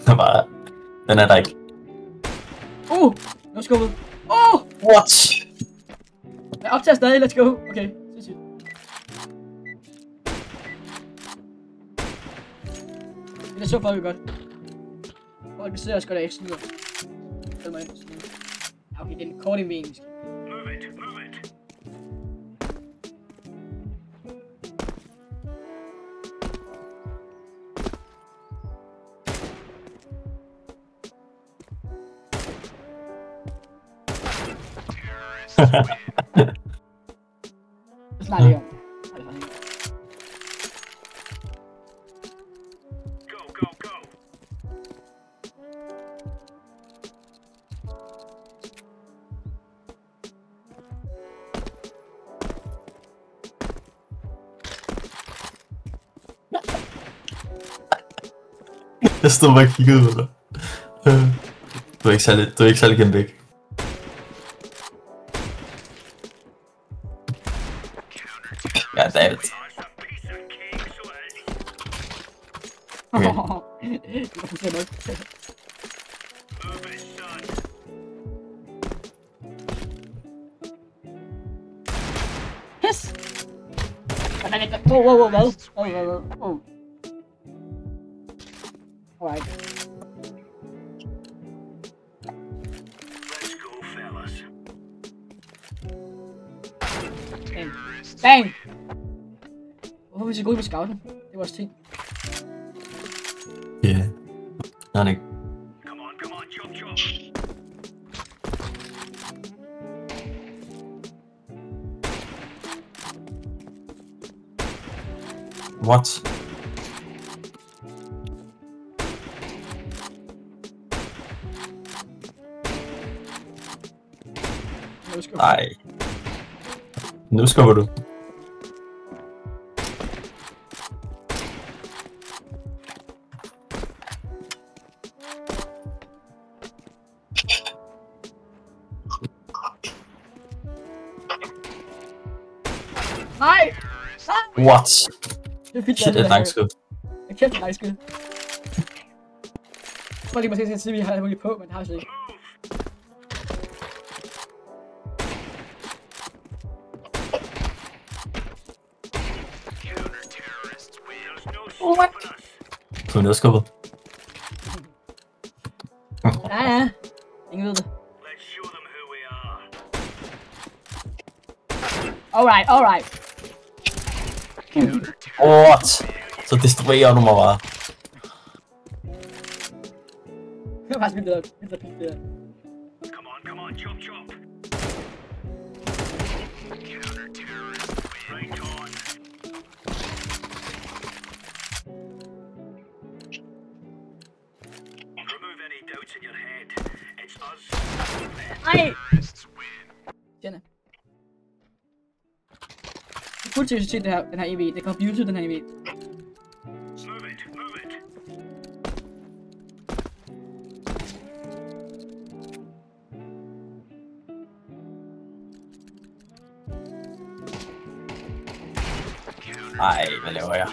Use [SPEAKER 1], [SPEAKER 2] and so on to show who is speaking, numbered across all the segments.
[SPEAKER 1] er bare... Den er der ikke.
[SPEAKER 2] Nu skal vi.
[SPEAKER 1] What?
[SPEAKER 2] Jeg optager stadig, let's go. Okay, sindssygt. Det er så folk godt. Folk kan sidde og skal da ikke snyder. Følg mig ind. Okay, det er en kort indvending.
[SPEAKER 3] Move it, move it.
[SPEAKER 2] Det snakker jeg om.
[SPEAKER 3] Go, go, go.
[SPEAKER 1] Jeg stod bare og kiggede på dig. Du er ikke særlig gennem væk. Ja, David.
[SPEAKER 2] Det var fuldstændig nok.
[SPEAKER 3] Move it, son.
[SPEAKER 2] Yes! Wow, hvad? Alright.
[SPEAKER 3] Let's go, fellas.
[SPEAKER 2] Bang! Hvorfor vil vi gå ud med scouten? Det er vores ting.
[SPEAKER 1] Ja. Nej, ikke.
[SPEAKER 3] Come on, chop, chop.
[SPEAKER 1] What? Nej. Nu skubber du.
[SPEAKER 2] Nej!
[SPEAKER 1] What?
[SPEAKER 2] Det er fint,
[SPEAKER 1] Shit, det er et langt skud.
[SPEAKER 2] Jeg kæft en lang skud. Jeg tror lige, måske skal sige, at vi har hugget på, men det har jeg så ikke. What?
[SPEAKER 1] Du er nedskubbet.
[SPEAKER 2] Ja. Ingen ved det.
[SPEAKER 3] Let's show them who we are.
[SPEAKER 2] Alright.
[SPEAKER 1] What? Så destruerer du mig bare.
[SPEAKER 2] Det var faktisk vildt at pille det her.
[SPEAKER 3] Come on, chop, chop. Right on. Remove any doubts in your head. It's us.
[SPEAKER 2] Nej! Tjene. Det er fuldt seriøsitet det her, den her EV. Det kommer beauty den her EV.
[SPEAKER 3] Move it, move it.
[SPEAKER 1] Ej, hvad laver jeg?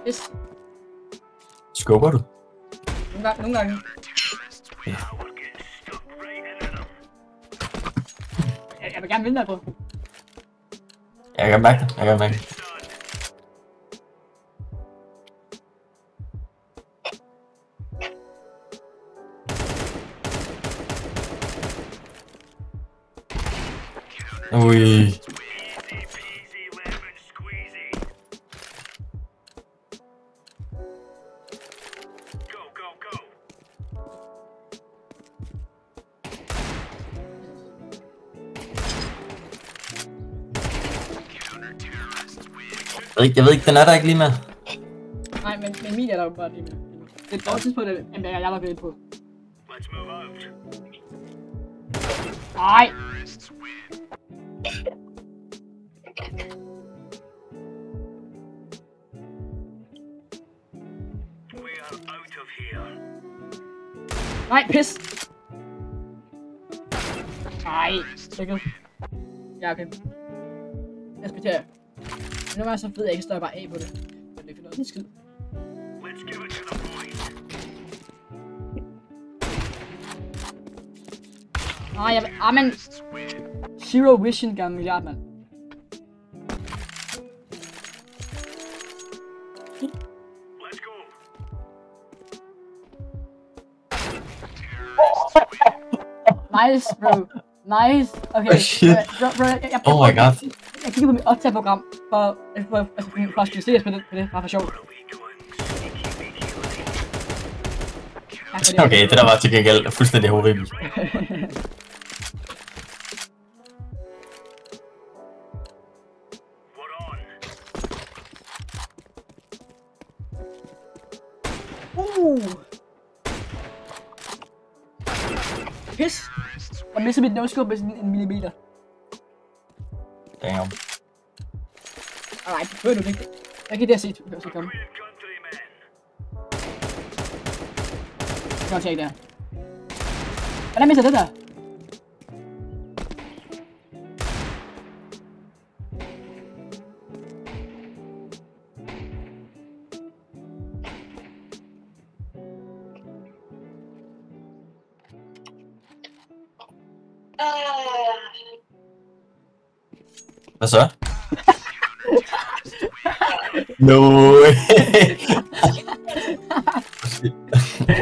[SPEAKER 2] Yes.
[SPEAKER 1] Skubber du?
[SPEAKER 2] Nogle gange.
[SPEAKER 1] Ja.
[SPEAKER 2] Jeg vil gerne vinde dig på.
[SPEAKER 1] Jeg kan mærke det. Ui. Jeg ved ikke, den er der ikke lige med.
[SPEAKER 2] Nej, men min er der jo bare lige med. Det er et dårligt tidspunkt, end jeg var ved på. Nej!
[SPEAKER 3] We are out of here.
[SPEAKER 2] Nej, pis! Nej, sikkert. Ja, okay. Jeg respekterer jer. Men nu er jeg så fed, at jeg ikke står bare af på det. Men det er for noget skid.
[SPEAKER 3] Let's give it to the boys.
[SPEAKER 2] Nej, jeg vil... men... Zero Vision gange milliard, mand.
[SPEAKER 3] Let's go.
[SPEAKER 2] Nice, bro. Nice. Okay.
[SPEAKER 1] Oh, shit.
[SPEAKER 2] Bro,
[SPEAKER 1] Oh my god.
[SPEAKER 2] Jeg kigger på mit optageprogram for at skulle ses på det, bare for sjov.
[SPEAKER 3] Where are we going?
[SPEAKER 1] Okay, det der var til gengæld fuldstændig horribelt.
[SPEAKER 3] What on?
[SPEAKER 2] Pis! Jeg misser mit no-scope med sådan en millimeter.
[SPEAKER 1] Damn.
[SPEAKER 2] Alright, det behøver du ikke. Jeg kan det se, så komme.
[SPEAKER 3] Korean countrymen.
[SPEAKER 2] Jeg kan også ikke det her. Hvordan misser det der?
[SPEAKER 1] Hvad så? No way.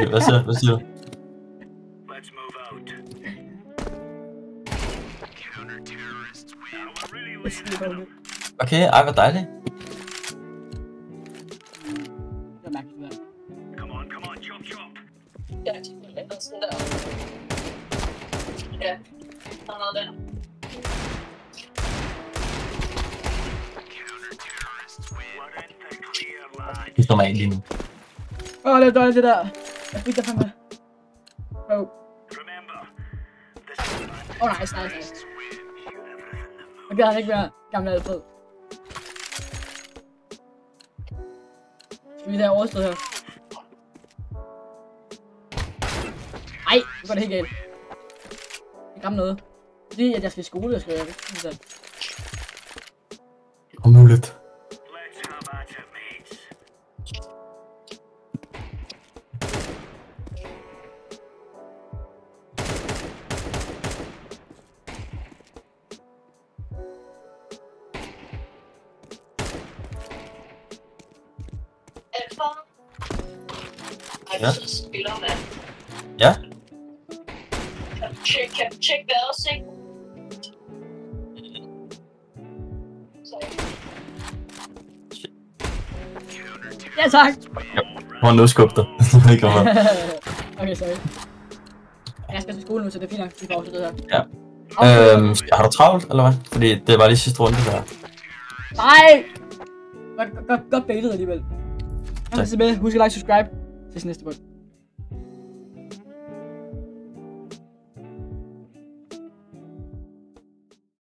[SPEAKER 1] Hvad så? Hvad siger du?
[SPEAKER 3] Let's move out. Counter-terrorists win. Now we're really laying it.
[SPEAKER 1] Okay, ej, hvor dejligt.
[SPEAKER 2] Det er mærkeligt det der.
[SPEAKER 3] Come on, chop chop.
[SPEAKER 4] Ja, sådan der. Ja, sådan noget der.
[SPEAKER 3] We're in the clear, lad.
[SPEAKER 1] Det står mig af lige nu.
[SPEAKER 2] Det er dårligt det der. Jeg fik der fandme.
[SPEAKER 3] Remember, this is an
[SPEAKER 2] Nice.
[SPEAKER 3] win. Shoot everything that moves.
[SPEAKER 2] Og det har ikke været gammel altid. Skal vi der overstået her? Ej, nu går det helt galt. Det er noget. Fordi at jeg skal i skole, jeg skal gøre det.
[SPEAKER 1] Om muligt.
[SPEAKER 3] Let's have at it, mates.
[SPEAKER 4] Alfa. Ej,
[SPEAKER 1] Ja.
[SPEAKER 4] så spiller man.
[SPEAKER 1] Ja?
[SPEAKER 4] Kan du tjekke vejrudsigten? Så
[SPEAKER 2] Ja, tak!
[SPEAKER 1] Hvor er no-scope der? Det kommer.
[SPEAKER 2] Okay, sorry. Jeg skal til skole nu, så det er fint nok, vi får afsluttet her.
[SPEAKER 1] Ja. Har du travlt, eller hvad? Fordi det var lige sidste runde der.
[SPEAKER 2] Nej! Godt baitet alligevel. Jeg vil se med. Husk at like, subscribe. Ses næste gang.